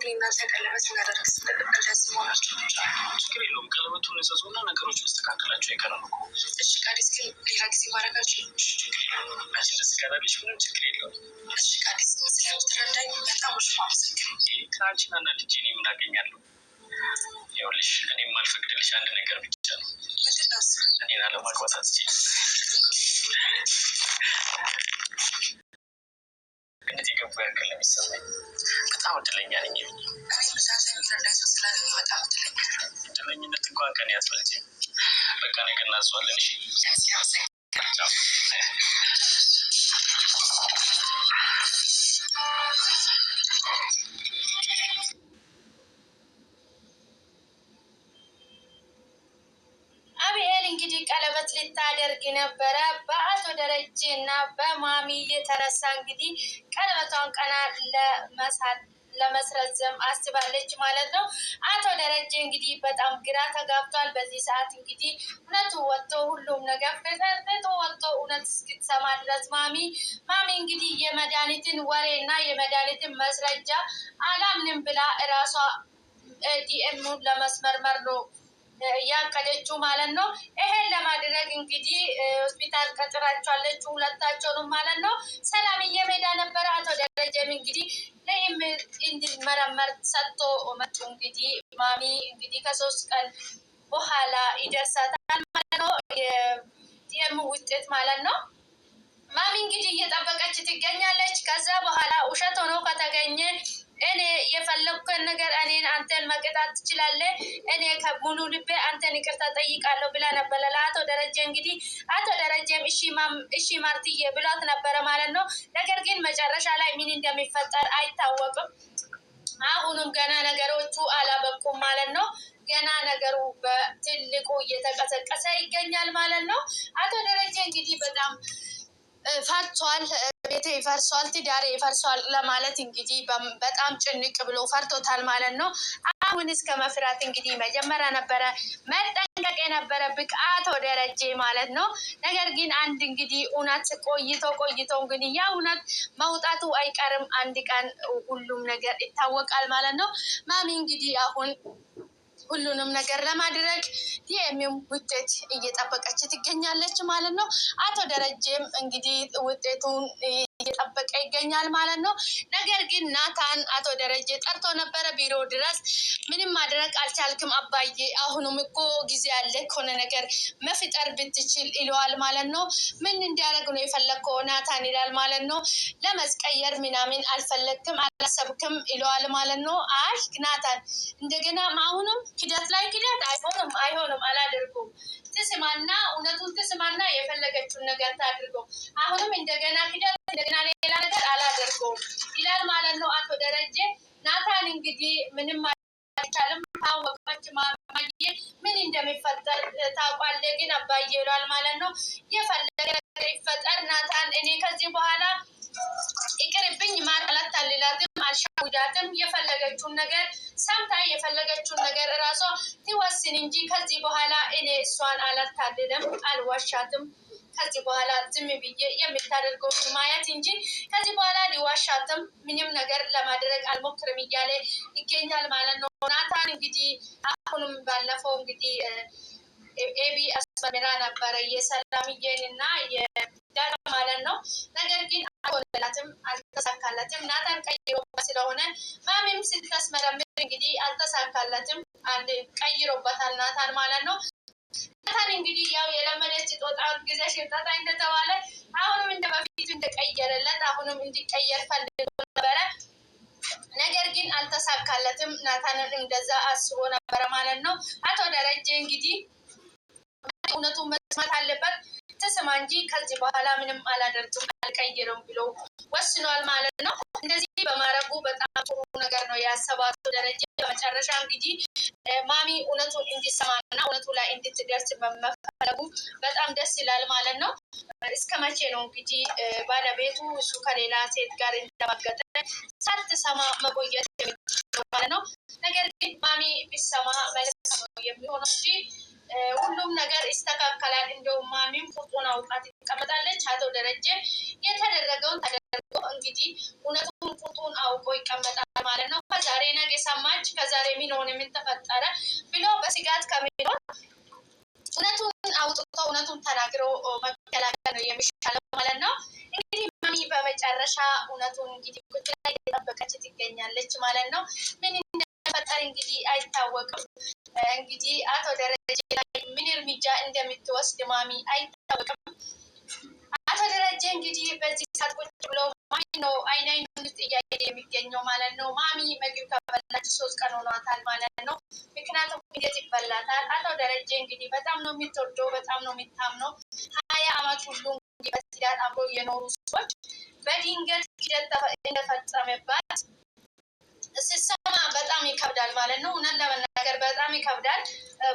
እንግዲህ እናንተ ቀለበት እናደረግ እንደስመሆናቸው ችግር የለውም። ቀለበቱን ነሰሱና ነገሮች መስተካከላቸው አይቀርም እኮ። እሺ ቃዲስ ግን ሌላ ጊዜ ማድረጋቸው ችግር የለውም። አንቺ ደስ ካላለሽ ምንም ችግር የለውም። እሺ ቃዲስ ስለምትረዳኝ በጣም ውሽ ማመሰግን። ከአንቺን እና ልጄ እኔ ምን አገኛለሁ? ይኸውልሽ እኔ የማልፈቅድልሽ አንድ ነገር ብቻ ነው። ምንድን ነው እሱ? እኔን አለማግባት አትችይም። እንደዚህ ገቡ ያክል ለሚሰማኝ በጣም እድለኛ ነኝ። እኔ ምሳሌ የሚረዳኝ ሰው ስላገኘ በጣም እድለኛ ነኝ። እድለኝነት እንኳን ከኔ አትበልጪም። በቃ ነገ እናስዋለን። እሺ አብኤል እንግዲህ ቀለበት ልታደርግ ነበረ በአቶ ደረጀ እና በማሚ የተነሳ እንግዲህ ቀለበቷን ቀና ለመስረዘም አስባለች ማለት ነው። አቶ ደረጀ እንግዲህ በጣም ግራ ተጋብቷል። በዚህ ሰዓት እንግዲህ እውነቱ ወጥቶ ሁሉም ነገር ፍጠርጥቶ ወጥቶ እውነት እስክትሰማ ድረስ ማሚ እንግዲህ የመድኃኒትን ወሬ እና የመድኃኒትን መስረጃ አላምንም ብላ እራሷ ዲኤንኤን ለመስመርመር ነው ያቀደችው ማለት ነው። ይሄን ለማድረግ እንግዲህ ሆስፒታል ቀጥራቸዋለች ሁለታቸውንም ማለት ነው። ሰላምዬ ሜዳ ነበረ። አቶ ደረጀም እንግዲህ ለይም እንዲመረመር ሰጥቶ መጡ። እንግዲህ ማሚ እንግዲህ ከ3 ቀን በኋላ ይደርሳታል ማለት ነው የዲኤንኤ ውጤት ማለት ነው። ማሚ እንግዲህ እየጠበቀች ትገኛለች። ከዛ በኋላ ውሸት ሆኖ ከተገኘ እኔ የፈለኩትን ነገር እኔን አንተን መቅጣት ትችላለህ፣ እኔ ከሙሉ ልቤ አንተን ይቅርታ ጠይቃለሁ ብላ ነበረ ለአቶ ደረጀ። እንግዲህ አቶ ደረጀም እሺ ማርትዬ ብሏት ነበረ ማለት ነው። ነገር ግን መጨረሻ ላይ ምን እንደሚፈጠር አይታወቅም። አሁንም ገና ነገሮቹ አላበቁም ማለት ነው። ገና ነገሩ በትልቁ እየተቀሰቀሰ ይገኛል ማለት ነው። አቶ ደረጀ እንግዲህ በጣም ፈርቷል። ቤቴ ይፈርሷል፣ ትዳሬ ይፈርሷል ለማለት እንግዲህ በጣም ጭንቅ ብሎ ፈርቶታል ማለት ነው። አሁን እስከ መፍራት እንግዲህ መጀመሪያ ነበረ መጠንቀቅ የነበረብህ አቶ ደረጀ ማለት ነው። ነገር ግን አንድ እንግዲህ እውነት ቆይቶ እንግዲህ ያ እውነት መውጣቱ አይቀርም። አንድ ቀን ሁሉም ነገር ይታወቃል ማለት ነው። ማሚ እንግዲህ አሁን ሁሉንም ነገር ለማድረግ ዲኤንኤም ውጤት እየጠበቀች ትገኛለች ማለት ነው። አቶ ደረጀም እንግዲህ ውጤቱን እየጠበቀ ይገኛል ማለት ነው። ነገር ግን ናታን አቶ ደረጀ ጠርቶ ነበረ ቢሮ ድረስ። ምንም ማድረግ አልቻልክም አባዬ፣ አሁንም እኮ ጊዜ አለ ከሆነ ነገር መፍጠር ብትችል ይለዋል ማለት ነው። ምን እንዲያደርግ ነው የፈለግከው ናታን ይላል ማለት ነው። ለመስቀየር ምናምን አልፈለግክም አላሰብክም ይለዋል ማለት ነው። አይ ናታን እንደገና አሁንም ክደት ላይ ክደት አይሆንም አላደርጉም። ትስማና እውነቱን ትስማና የፈለገችውን ነገር ታድርገው። አሁንም እንደገና ክደት እንደገና ሌላ ነገር አላደርገውም ይላል ማለት ነው አቶ ደረጀ። ናታን እንግዲህ ምንም አይቻልም ታወቀች ማማዬ ምን እንደሚፈጠር ታውቃለህ ግን አባዬ ይላል ማለት ነው። የፈለገ ነገር ይፈጠር ናታን፣ እኔ ከዚህ በኋላ ይቅርብኝ ማጣላት አልላትም አልሻውዳትም። የፈለገችውን ነገር ሰምታ የፈለገችውን ነገር እራሷ ትወስን እንጂ ከዚህ በኋላ እኔ እሷን አላታልልም አልዋሻትም። ከዚህ በኋላ ዝም ብዬ የምታደርገው ማየት እንጂ ከዚህ በኋላ ሊዋሻትም ምንም ነገር ለማድረግ አልሞክርም እያለ ይገኛል ማለት ነው ናታን። እንግዲህ አሁንም ባለፈው እንግዲህ ኤቢ አስመራ ነበረ የሰላምዬን እና የዳጣ ማለት ነው። ነገር ግን አልሆነላትም፣ አልተሳካላትም። ናታን ቀይሮ ስለሆነ ማሚም ስትስመረምር እንግዲህ አልተሳካላትም። አንድ ቀይሮበታል ናታን ማለት ነው። ናታን እንግዲህ ያው የለመደች ጦጣ ጊዜ ሽርጣጣ እንደተባለ አሁንም እንደ በፊቱ እንደቀየረለት አሁንም እንዲቀየር ፈልጎ ነበረ። ነገር ግን አልተሳካለትም። ናታንን እንደዛ አስቦ ነበረ ማለት ነው። አቶ ደረጀ እንግዲህ እውነቱን መስማት አለበት ትስማ እንጂ ከዚህ በኋላ ምንም አላደርግም አልቀይርም ብሎ ወስኗል ማለት ነው። እንደዚህ በማድረጉ በጣም ጥሩ ነገር ነው ያሰበው አቶ ደረጀ። በመጨረሻ እንግዲህ ማሚ እውነቱን እንዲሰማና እውነቱ ላይ እንድትደርስ በመፈለጉ በጣም ደስ ይላል ማለት ነው። እስከ መቼ ነው እንግዲህ ባለቤቱ እሱ ከሌላ ሴት ጋር እንደማገጠ ሳትሰማ መቆየት የሚችለው ማለት ነው። ነገር ግን ማሚ ቢሰማ መልካም ነው የሚሆነው እንጂ ሁሉም ነገር ይስተካከላል። እንደውም ማሚም ቁጡን አውቃ ትቀመጣለች። አቶ ደረጀ የተደረገውን ተደርጎ እንግዲህ እውነቱን ቁጡን አውቆ ይቀመጣል ማለት ነው። ከዛሬ ነገ ነገ ሰማች ከዛሬ ምን ሆነ ምን ተፈጠረ ብሎ በስጋት ከሚኖር እውነቱን አውጥቶ እውነቱን ተናግሮ መከላከል ነው የሚሻለው ማለት ነው። እንግዲህ ማሚ በመጨረሻ እውነቱን እንግዲህ ቁጭ ላይ እየጠበቀች ትገኛለች ማለት ነው። ምን እንደፈጠረ እንግዲህ አይታወቅም። እንግዲህ አቶ ደረጀ ላይ ምን እርምጃ እንደምትወስድ ማሚ አይታወቅም። አቶ ደረጀ እንግዲህ በዚህ ሰዓት ቁጭ ብሎ ማሚ ነው አይን አይኑን እያየ የሚገኘው ማለት ነው። ማሚ ምግብ ከበላች 3 ቀን ሆኗታል ማለት ነው። ምክንያቱም እንዴት ይበላታል? አቶ ደረጀ እንግዲህ በጣም ነው የምትወደው፣ በጣም ነው የምታምነው። 20 ዓመት ሁሉ እንግዲህ በትዳር አብረው የኖሩ ሰዎች በድንገት ሂደት እንደፈጸመባት ሲሰማ በጣም ይከብዳል ማለት ነው። እውነት ለመናገር በጣም ይከብዳል።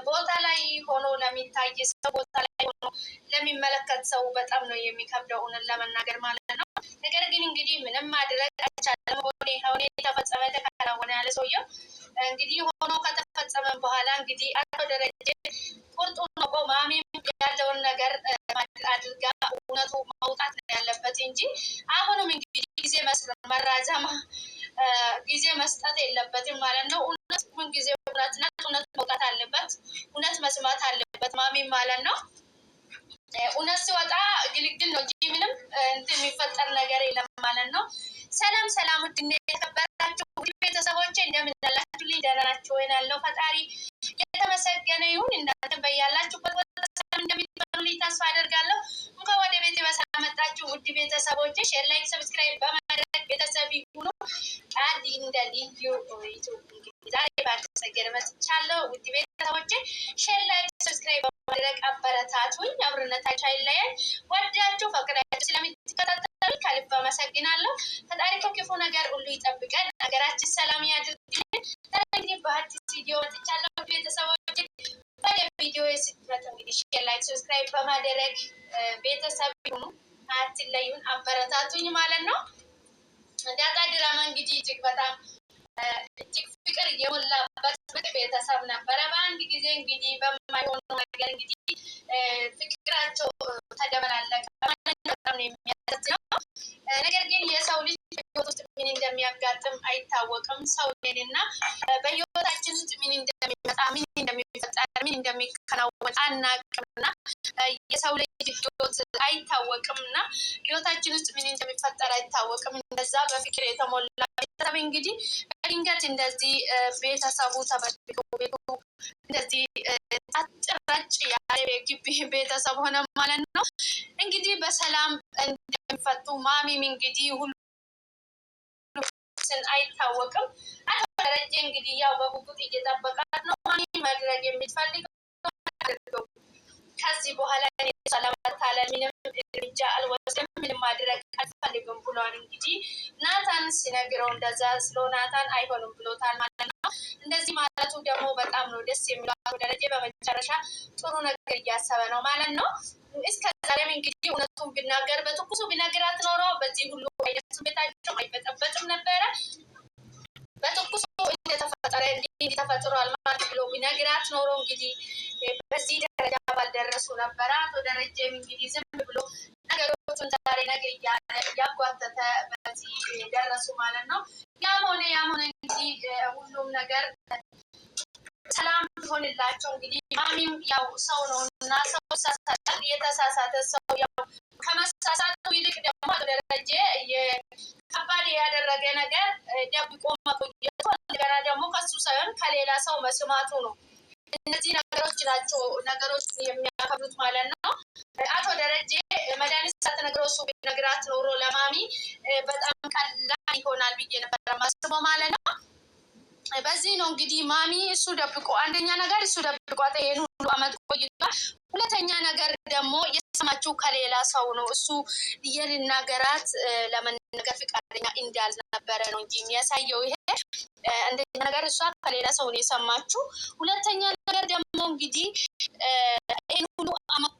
ቦታ ላይ ሆኖ ለሚታይ ሰው፣ ቦታ ላይ ሆኖ ለሚመለከት ሰው በጣም ነው የሚከብደው እውነት ለመናገር ማለት ነው። ነገር ግን እንግዲህ ምንም ማድረግ አይቻልም። ሆኔ ተፈጸመ ተከናወነ ያለ ሰውየው እንግዲህ ሆኖ ከተፈጸመ በኋላ እንግዲህ አቶ ደረጀ ቁርጡን ነው ማሚ ያለውን ነገር አድርጋ እውነቱ መውጣት ነው ያለበት እንጂ አሁንም እንግዲህ ጊዜ መራዘም ጊዜ መስጠት የለበትም ማለት ነው። እውነት ምን ጊዜ እውነት መውጣት አለበት፣ እውነት መስማት አለበት ማሚ ማለት ነው። እውነት ሲወጣ ግልግል ነው እንጂ ምንም የሚፈጠር ነገር የለም ማለት ነው። ሰላም ሰላም፣ ውድና የተከበራችሁ ቤተሰቦቼ እንደምን አላችሁልኝ? ደህና ናችሁ ወይ? ያለው ፈጣሪ የተመሰገነ ይሁን። እናንተ በያላችሁበት ሰላም እንደምትሆኑልኝ ተስፋ አደርጋለሁ። እንኳን ወደ ቤቴ በሰላም መጣችሁ ውድ ቤተሰቦቼ። ሼር፣ ላይክ፣ ሰብስክራይብ በማድረግ ቤተሰብ ይሁኑ። ቃል እንደ ልዩ ዛሬ ባልተሰገረ መጥቻለሁ ውድ ቤተሰቦቼ። ሼር፣ ላይክ፣ ሰብስክራይብ በማድረግ አበረታቱኝ። አብሮነታችሁ አይለያል። ወዳችሁ ፈቅዳችሁ ስለምትከታተሉኝ ከልብ አመሰግናለሁ። ፈጣሪ ከክፉ ነገር ሁሉ ይጠብቀን፣ ሀገራችን ሰላም ያድርግልን። እንግዲህ በአዲስ ቪዲዮ መጥቻለሁ ቤተሰቦቼ። ወደ ቪዲዮ ስትመጡ እንግዲህ ሼር፣ ላይክ፣ ሰብስክራይብ በማድረግ ቤተሰብ ይሁኑ፣ አትለዩን፣ አበረታቱኝ ማለት ነው። ዳጣ ድራማ እንግዲህ እጅግ በጣም ፍቅር የሞላበት ቤተሰብ ነበረ። በአንድ ጊዜ እንግዲህ በማይሆነው ነገር እንግዲህ ፍቅራቸው ተደበላለቀ። በጣም የሚያሳዝነው ነገር ግን የሰው ልጅ በህይወት ውስጥ ምን እንደሚያጋጥም አይታወቅም። ሰው ነን እና በህይወታችን ውስጥ ምን እንደሚመጣ፣ ምን እንደሚፈጠር፣ ምን እንደሚከናወን አናውቅምና የሰው ልጅ ህይወት አይታወቅም እና ህይወታችን ውስጥ ምን እንደሚፈጠር አይታወቅም። እንደዛ በፍቅር የተሞላ ቤተሰብ እንግዲህ በድንገት እንደዚህ ቤተሰቡ ተበድሎ ቤቱ እንደዚህ አጭራጭ ያለ ግቢ ቤተሰብ ሆነ ማለት ነው። እንግዲህ በሰላም እንደሚፈቱ ማሚም እንግዲህ ሁሉ አይታወቅም። አቶ ደረጀ እንግዲህ ያው በጉጉት እየጠበቃት ነው። ማሚ ማድረግ የምትፈልገው ከዚህ በኋላ ለመታለል ምንም እርምጃ አልወስድም፣ ምንም ማድረግ አልፈልግም ብሏል። እንግዲህ ናታን ሲነግረው እንደዛ ስለ ናታን አይሆንም ብሎታል ማለት ነው። እንደዚህ ማለቱ ደግሞ በጣም ነው ደስ የሚለው። አቶ ደረጀ በመጨረሻ ጥሩ ነገር እያሰበ ነው ማለት ነው። እስከ ዛሬም እንግዲህ እውነቱን ቢናገር በትኩሱ ቢነግራት ኖሮ በዚህ ሁሉ አይነት ቤታቸው አይበጠበጥም ነበረ። በትኩሱ እንደተፈጠረ እንዲህ ተፈጥሯል ማለት ብሎ ቢነግራት ኖሮ እንግዲህ በዚህ ደረጃ ባልደረሱ ነበረ። አቶ ደረጀም እንግዲህ ዝም ብሎ ነገሮቹን ዛሬ ነገ እያጓተተ በዚህ ደረሱ ማለት ነው። ያም ሆነ እንግዲህ ሁሉም ነገር ሰላም ሆንላቸው። እንግዲህ ማሚም ያው ሰው ነው እና ሰው ሳሳት የተሳሳተ ሰው ያው ከመሳሳቱ ይልቅ ደግሞ አቶ ደረጀ ከባድ ያደረገ ነገር ደብቆ መቆየቱ፣ እንደገና ደግሞ ከሱ ሳይሆን ከሌላ ሰው መስማቱ ነው። እነዚህ ነገሮች ናቸው ነገሮች የሚያከብሩት ማለት ነው። አቶ ደረጀ መድኃኒት ሳትነግረው እሱ ቢነግራት ኖሮ ለማሚ በጣም ቀላል ይሆናል ብዬ ነበር ማስበው ማለት ነው። በዚህ ነው እንግዲህ ማሚ እሱ ደብቆ፣ አንደኛ ነገር እሱ ደብቋት ይሄን ሁሉ አመት ቆይቷል። ሁለተኛ ነገር ደግሞ የሰማችው ከሌላ ሰው ነው። እሱ የልናገራት ለመናገር ፍቃደኛ እንዳልነበረ ነው እንጂ የሚያሳየው ይሄ። አንደኛ ነገር እሷ ከሌላ ሰው ነው የሰማችው። ሁለተኛ ነገር ደግሞ እንግዲህ ይሄን ሁሉ አመት